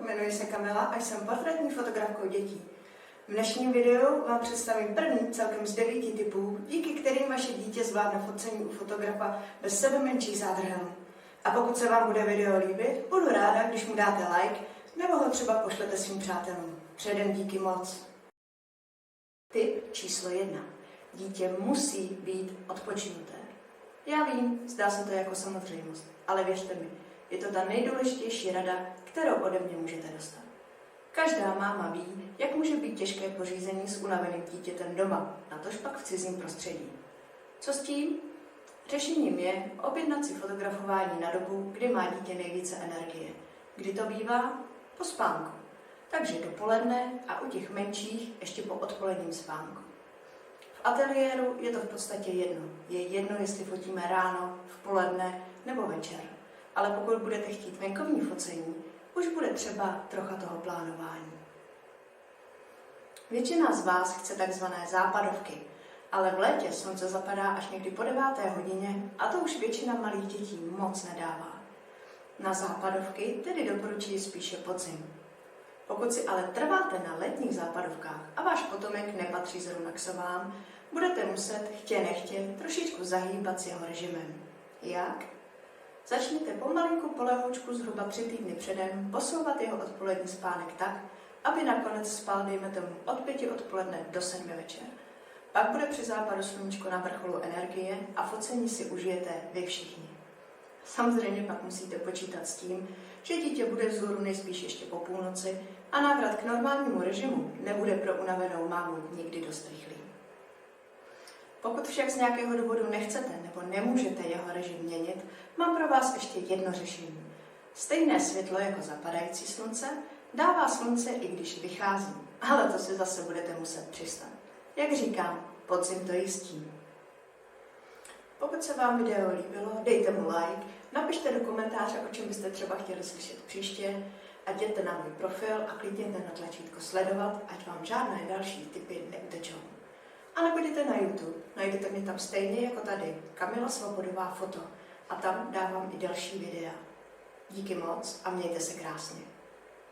jmenuji se Kamila a jsem portrétní fotografkou dětí. V dnešním videu vám představím první celkem z 9 typů, díky kterým vaše dítě zvládne focení u fotografa bez sebemenších zádrhelů. A pokud se vám bude video líbit, budu ráda, když mu dáte like, nebo ho třeba pošlete svým přátelům. Předem díky moc. Tip číslo 1. Dítě musí být odpočinuté. Já vím, zdá se to jako samozřejmost, ale věřte mi, je to ta nejdůležitější rada, kterou ode mě můžete dostat. Každá máma ví, jak může být těžké pořízení s unaveným dítětem doma, natož pak v cizím prostředí. Co s tím? Řešením je objednat si fotografování na dobu, kdy má dítě nejvíce energie. Kdy to bývá? Po spánku. Takže dopoledne a u těch menších ještě po odpoledním spánku. V ateliéru je to v podstatě jedno. Je jedno, jestli fotíme ráno, v poledne nebo večer. Ale pokud budete chtít venkovní focení, už bude třeba trocha toho plánování. Většina z vás chce takzvané západovky, ale v létě slunce zapadá až někdy po 9. hodině a to už většina malých dětí moc nedává. Na západovky tedy doporučuji spíše podzim. Pokud si ale trváte na letních západovkách a váš potomek nepatří zrovna k sobám, budete muset, chtě nechtě, trošičku zahýbat s jeho režimem. Jak? Začněte pomalinku po lehoučku zhruba 3 týdny předem posouvat jeho odpolední spánek tak, aby nakonec spal, dejme tomu, od 5 odpoledne do 7 večer. Pak bude při západu sluníčko na vrcholu energie a focení si užijete vy všichni. Samozřejmě pak musíte počítat s tím, že dítě bude vzhůru nejspíš ještě po půlnoci a návrat k normálnímu režimu nebude pro unavenou mámu nikdy dost rychlý. Pokud však z nějakého důvodu nechcete nebo nemůžete jeho režim měnit, mám pro vás ještě jedno řešení. Stejné světlo jako zapadající slunce dává slunce, i když vychází, ale to si zase budete muset přistat. Jak říkám, podzim to jistí. Pokud se vám video líbilo, dejte mu like, napište do komentáře, o čem byste třeba chtěli slyšet příště a jděte na můj profil a klikněte na tlačítko sledovat, ať vám žádné další tipy neutečou. A nebo jděte na YouTube, najdete mě tam stejně jako tady, Kamila Svobodová foto, a tam dávám i další videa. Díky moc a mějte se krásně.